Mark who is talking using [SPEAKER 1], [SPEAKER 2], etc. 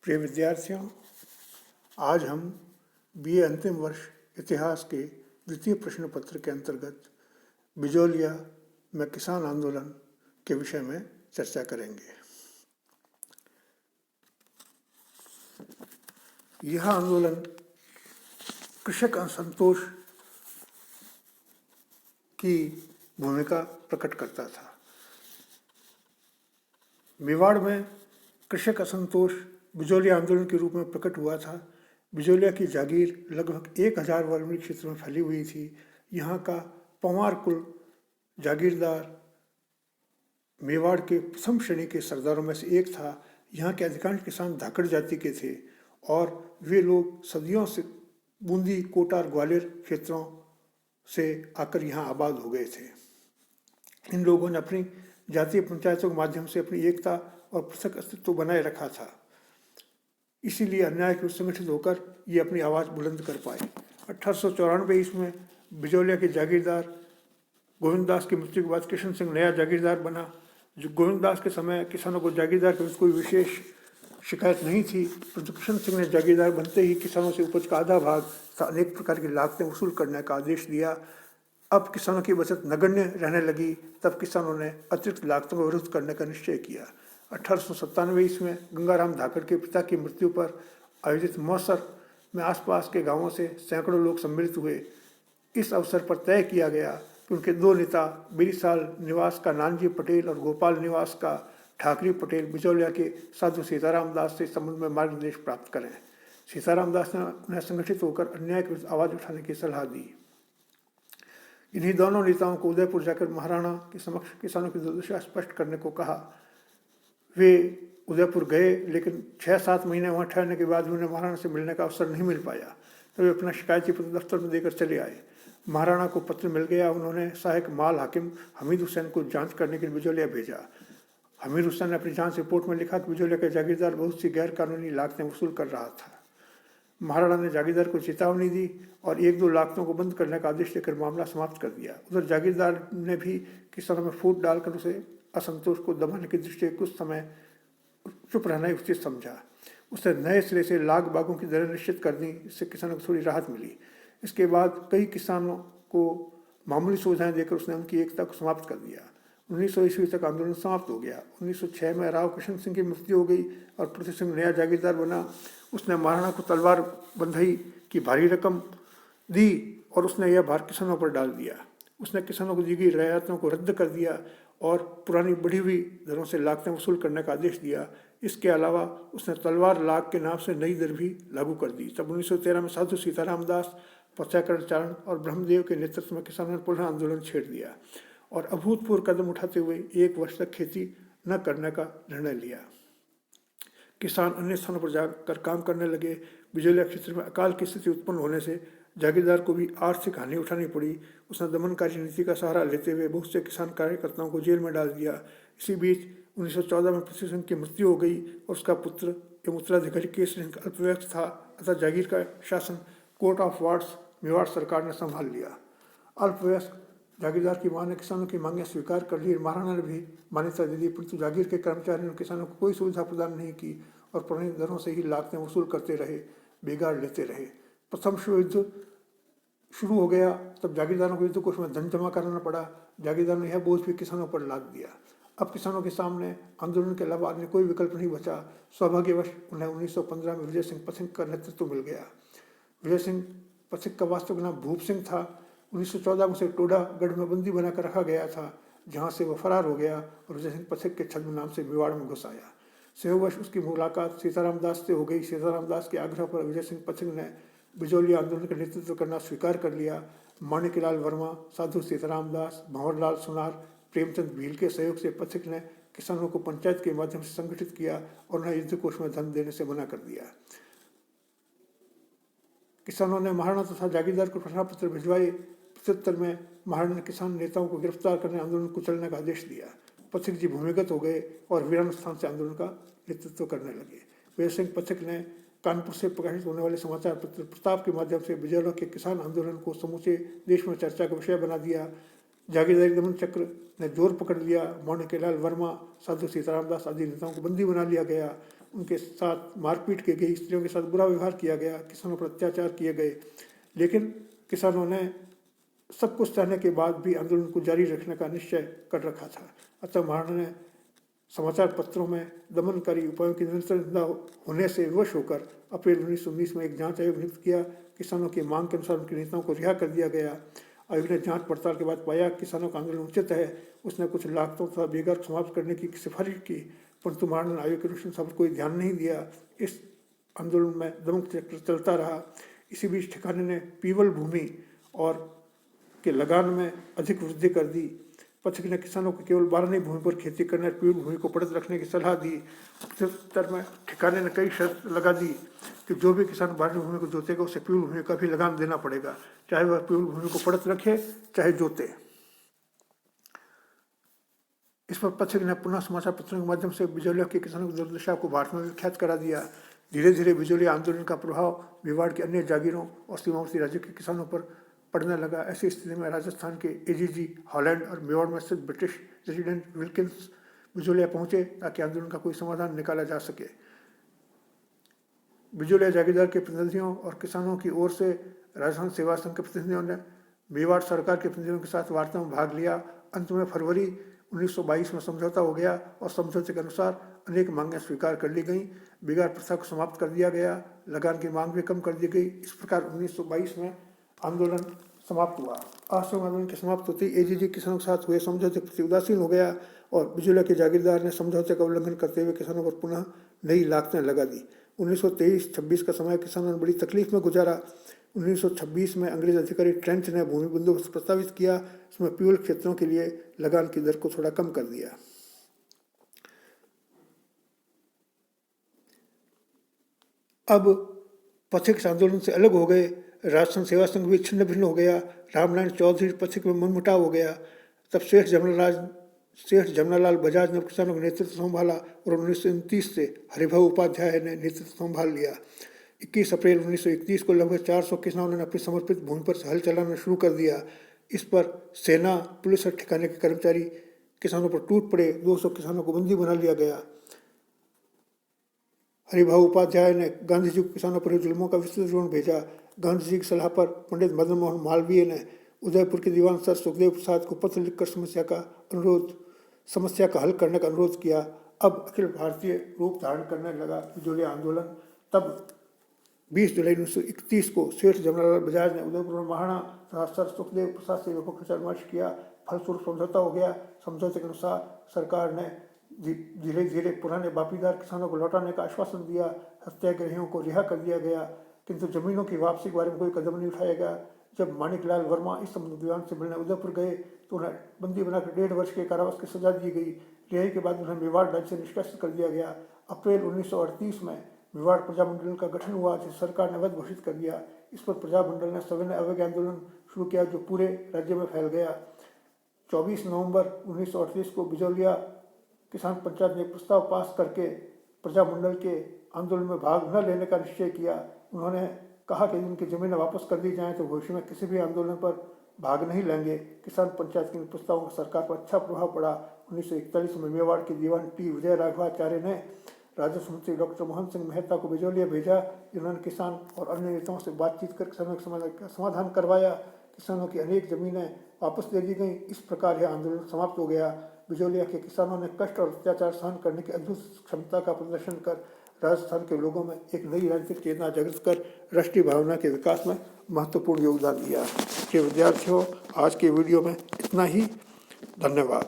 [SPEAKER 1] प्रिय विद्यार्थियों, आज हम बीए अंतिम वर्ष इतिहास के द्वितीय प्रश्न पत्र के अंतर्गत बिजोलिया में किसान आंदोलन के विषय में चर्चा करेंगे। यह आंदोलन कृषक असंतोष की भूमिका प्रकट करता था। मेवाड़ में कृषक असंतोष बिजोलिया आंदोलन के रूप में प्रकट हुआ था। बिजोलिया की जागीर लगभग 1000 वर्ग मील क्षेत्र में फैली हुई थी। यहाँ का पंवार कुल जागीरदार मेवाड़ के प्रथम श्रेणी के सरदारों में से एक था। यहाँ के अधिकांश किसान धाकड़ जाति के थे और वे लोग सदियों से बूंदी, कोटा और ग्वालियर क्षेत्रों से आकर यहाँ आबाद हो गए थे। इन लोगों ने अपनी जातीय पंचायतों के माध्यम से अपनी एकता और पृथक अस्तित्व बनाए रखा था। इसीलिए अन्याय के संगठित होकर ये अपनी आवाज़ बुलंद कर पाए। 1894 ईस्वी में बिजोलिया के जागीरदार गोविंददास की मृत्यु के बाद किशन सिंह नया जागीरदार बना। जो गोविंददास के समय किसानों को जागीरदार के कोई विशेष शिकायत नहीं थी, परंतु किशन सिंह ने जागीरदार बनते ही किसानों से उपज का आधा भाग अनेक प्रकार की लागतें वसूल करने का आदेश दिया। अब किसानों की बचत नगण्य रहने लगी। तब किसानों ने अतिरिक्त लागतों का विरोध करने का निश्चय किया। 1897 ईस्वी में गंगाराम धाकड़ के पिता की मृत्यु पर आयोजित मौसर में आसपास के गांवों से सैकड़ों लोग सम्मिलित हुए। इस अवसर पर तय किया गया कि उनके दो नेता बिरीसाल निवास का नानजी पटेल और गोपाल निवास का ठाकरी पटेल बिजोलिया के साधु सीताराम दास से संबंध में मार्गदर्श प्राप्त करें। सीताराम दास ने उन्हें संगठित होकर अन्याय के विरुद्ध आवाज़ उठाने की सलाह दी। इन्हीं दोनों नेताओं को उदयपुर जाकर महाराणा के समक्ष किसानों की दुर्दशा स्पष्ट करने को कहा। वे उदयपुर गए, लेकिन 6-7 महीने वहाँ ठहरने के बाद भी उन्हें महाराणा से मिलने का अवसर नहीं मिल पाया। तो वे अपना शिकायती पत्र दफ्तर में देकर चले आए। महाराणा को पत्र मिल गया। उन्होंने सहायक माल हाकिम हमीद हुसैन को जांच करने के लिए बिजोलिया भेजा। हमीद हुसैन ने अपनी जांच रिपोर्ट में लिखा कि बिजोलिया का जागीरदार बहुत सी गैर कानूनी लागतें वसूल कर रहा था। महाराणा ने जागीरदार को चेतावनी दी और 1-2 लागतों को बंद करने का आदेश देकर मामला समाप्त कर दिया। उधर जागीरदार ने भी किसानों में फूट डालकर उसे असंतोष को दबाने की दृष्टि से कुछ समय चुप रहना ही उचित समझा। उसने नए सिरे से लाग बागों की दरें निश्चित कर दी। इससे किसानों को थोड़ी राहत मिली। इसके बाद कई किसानों को मामूली सुविधाएं देकर उसने उनकी एकता को समाप्त कर दिया। 1900 ईस्वी तक आंदोलन समाप्त हो गया। 1906 में राव किशन सिंह की मृत्यु हो गई और पृथ्वी सिंह नया जागीरदार बना। उसने महाराणा को तलवार बंधई की भारी रकम दी और उसने यह भार किसानों पर डाल दिया। उसने किसानों को दी गई रियायतों को रद्द कर दिया और पुरानी बढ़ी हुई दरों से लागतें वसूल करने का आदेश दिया। इसके अलावा उसने तलवार लाग के नाम से नई दर भी लागू कर दी। तब 1913 में साधु सीताराम दास, पचाकरण चारण और ब्रह्मदेव के नेतृत्व में किसानों ने पुनः आंदोलन छेड़ दिया और अभूतपूर्व कदम उठाते हुए 1 वर्ष तक खेती न करने का निर्णय लिया। किसान अन्य स्थानों पर जाकर काम करने लगे। बिजोलिया क्षेत्र में अकाल की स्थिति उत्पन्न होने से जागीरदार को भी आर्थिक हानि उठानी पड़ी। उसने दमनकारी नीति का सहारा लेते हुए बहुत से किसान कार्यकर्ताओं को जेल में डाल दिया। इसी बीच 1914 में पृथ्वी सिंह की मृत्यु हो गई और उसका पुत्र एवं उत्तराधिकारी केसरी सिंह अल्पवयस्क था। अतः जागीर का शासन कोर्ट ऑफ वार्ड्स मेवाड़ सरकार ने संभाल लिया। अल्पवयस्क जागीरदार की मां ने किसानों की मांगें स्वीकार कर ली। महाराणा ने भी मान्यता दे दी, परंतु जागीर के कर्मचारियों ने किसानों को कोई सुविधा प्रदान नहीं की और पुरानी दरों से ही लागतें वसूल करते रहे, बिगाड़ लेते रहे। प्रथम विश्व युद्ध शुरू हो गया, तब जागीरदारों को युद्ध कोष में धन जमा कराना पड़ा। जागीरदारों ने यह बोझ भी किसानों पर लाद दिया। अब किसानों के सामने आंदोलन के अलावा अन्य कोई विकल्प नहीं बचा। सौभाग्यवश उन्हें 1915 में विजय सिंह पथिक का नेतृत्व मिल गया। विजय सिंह पथिक का वास्तविक नाम भूप सिंह था। 1914 में उसे टोडा गढ़ में बंदी बनाकर रखा गया था, जहां से वह फरार हो गया और विजय सिंह पथिक के छद्म नाम से मेवाड़ में घुस आया। संयोगवश उसकी मुलाकात सीताराम दास से हो गई। सीताराम दास के आग्रह पर विजय सिंह पथिक ने बिजोलिया आंदोलन का नेतृत्व करना स्वीकार कर लिया। माणिकलाल वर्मा, साधु सीताराम दास, भंवरलाल सुनार, प्रेमचंद भील के सहयोग से पथिक ने किसानों को पंचायत के माध्यम से संगठित किया और उन्हें युद्ध कोष में धन देने से मना कर दिया। किसानों ने महाराणा तथा जागीरदार को प्रार्थना पत्र भिजवाए। प्रत्युत्तर में महाराणा ने किसान नेताओं को गिरफ्तार करने आंदोलन को कुचलने का आदेश दिया। पथिक जी भूमिगत हो गए और वीरान स्थान से आंदोलन का नेतृत्व करने लगे। वीर सिंह पथिक ने कानपुर से प्रकाशित होने वाले समाचार पत्र प्रताप के माध्यम से बिजोलिया के किसान आंदोलन को समूचे देश में चर्चा का विषय बना दिया। जागीरदारी दमन चक्र ने जोर पकड़ लिया। माणिकलाल वर्मा, साधु सीताराम दास आदि नेताओं को बंदी बना लिया गया। उनके साथ मारपीट की गई, स्त्रियों के साथ बुरा व्यवहार किया गया, किसानों पर अत्याचार किए गए। लेकिन किसानों ने सब कुछ सहने के बाद भी आंदोलन को जारी रखने का निश्चय कर रखा था। अतः महाराणा ने समाचार पत्रों में दमनकारी उपायों की निरंतर निंदा होने से विवश होकर अप्रैल 1919 में एक जांच आयोग नियुक्त किया। किसानों की मांग के अनुसार उनके नेताओं को रिहा कर दिया गया। आयोग ने जांच पड़ताल के बाद पाया किसानों का आंदोलन उचित है। उसने कुछ लाखों तथा बेघर समाप्त करने की सिफारिश की, परंतु महाराणा ने आयोग के अनुशंसा पर कोई ध्यान नहीं दिया। इस आंदोलन में दमन चक्र चलता रहा। इसी बीच ठिकाने ने पीवल भूमि और के लगान में अधिक वृद्धि कर दी। पथिक ने किसानों को केवल 12 भूमि पर खेती करने और पीवल भूमि को पड़त रखने की सलाह दी। उत्तर में ठिकाने ने कई शर्त लगा दी कि जो भी किसान 12 भूमि को जोतेगा उसे पीवल भूमि का भी लगान देना पड़ेगा, चाहे वह पीवल भूमि को पड़त रखे चाहे जोते। इस पर पथिक ने पुनः समाचार पत्रों के माध्यम से बिजौलिया के किसानों की दुर्दशा को भारत में विख्यात करा दिया। धीरे धीरे बिजौलिया आंदोलन का प्रभाव मेवाड़ के अन्य जागीरों और सीमावर्ती राज्यों के किसानों पर पड़ने लगा। ऐसी स्थिति में राजस्थान के एजीजी हॉलैंड और मेवाड़ में स्थित ब्रिटिश रेजिडेंट विल्किंस बिजौलिया पहुंचे ताकि आंदोलन का कोई समाधान निकाला जा सके। बिजौलिया जागीरदार के प्रतिनिधियों और किसानों की ओर से राजस्थान सेवा संघ के प्रतिनिधियों ने मेवाड़ सरकार के प्रतिनिधियों के साथ वार्ता में भाग लिया। अंत में फरवरी 1922 में समझौता हो गया और समझौते के अनुसार अनेक मांगें स्वीकार कर ली गईं। बिगाड़ प्रथा को समाप्त कर दिया गया, लगान की मांग भी कम कर दी गई। इस प्रकार 1922 में आंदोलन समाप्त हुआ। असम आंदोलन के समाप्त होते ही एजीजी किसानों के साथ हुए समझौते के प्रति उदासीन हो गया और बिजौलिया के जागीरदार ने समझौते का उल्लंघन करते हुए किसानों पर पुनः नई लानतें लगा दी। 1923-26 का समय किसानों ने बड़ी तकलीफ में गुजारा। 1926 में अंग्रेज अधिकारी ट्रेंच ने भूमि बंदोबस्त प्रस्तावित किया। इसमें पीवल क्षेत्रों के लिए लगान की दर को थोड़ा कम कर दिया। अब पथिक आंदोलन से अलग हो गए। राजस्थान सेवा संघ भी छिन्न भिन्न हो गया। रामनारायण चौधरी पथिक में मनमुटाव हो गया। तब सेठ जमनालाल बजाज ने किसानों का नेतृत्व संभाला और 1929 से हरिभाऊ उपाध्याय ने नेतृत्व संभाल लिया। 21 अप्रैल 1931 को लगभग 400 किसानों ने अपनी समर्पित भूमि पर हल चलाना शुरू कर दिया। इस पर सेना, पुलिस और ठिकाने के कर्मचारी किसानों पर टूट पड़े। 200 किसानों को बंदी बना लिया गया। हरिभाऊ उपाध्याय ने गांधी जी को किसानों पर जुल्मों का विस्तृत विवरण भेजा। गांधी जी की सलाह पर पंडित मदन मोहन मालवीय ने उदयपुर के दीवान सर सुखदेव प्रसाद को पत्र लिखकर समस्या का हल करने का अनुरोध किया। अब अखिल भारतीय रूप धारण करने लगा बिजौलिया आंदोलन। तब 20 जुलाई 1931 को सेठ जमनालाल बजाज ने उदयपुर में महाराणा तथा सर सुखदेव प्रसाद से व्यापक विचार विमर्श किया। फलस्वरूप समझौता हो गया। समझौते के अनुसार सरकार ने धीरे धीरे पुराने बापीदार किसानों को लौटाने का आश्वासन दिया। सत्याग्रहियों को रिहा कर दिया गया, किंतु जमीनों की वापसी के बारे में कोई कदम नहीं उठाया गया। जब माणिकलाल वर्मा इस संबंध दीवान से मिलने उदयपुर गए तो उन्हें बंदी बनाकर 1.5 वर्ष के कारावास की सजा दी गई। रिहाई के बाद उन्हें मेवाड़ राज्य से निष्कासित कर दिया गया। अप्रैल 1938 में मेवाड़ प्रजामंडल का गठन हुआ, जिसे सरकार ने अवैध घोषित कर दिया। इस पर प्रजामंडल ने सविनय अवैध आंदोलन शुरू किया जो पूरे राज्य में फैल गया। 24 नवंबर 1938 को बिजौलिया किसान पंचायत ने प्रस्ताव पास करके प्रजामंडल के आंदोलन में भाग न लेने का निश्चय किया। उन्होंने कहा कि उनकी जमीनें वापस कर दी जाएं तो भविष्य में किसी भी आंदोलन पर भाग नहीं लेंगे। किसान पंचायत के प्रस्तावों का सरकार पर अच्छा प्रभाव पड़ा। 1941 में मेवाड़ के दीवान टी विजय राघवाचार्य ने राजस्व मंत्री डॉक्टर मोहन सिंह मेहता को बिजौलिया भेजा। जिन्होंने किसान और अन्य नेताओं से बातचीत कर किसानों के समाधान करवाया। किसानों की अनेक जमीनें वापस दे दी गई। इस प्रकार यह आंदोलन समाप्त हो गया। बिजौलिया के किसानों ने कष्ट और अत्याचार सहन करने की अद्भुत क्षमता का प्रदर्शन कर राजस्थान के लोगों में एक नई राजनीतिक चेतना जागृत कर राष्ट्रीय भावना के विकास में महत्वपूर्ण योगदान दिया। के विद्यार्थियों, आज के वीडियो में इतना ही। धन्यवाद।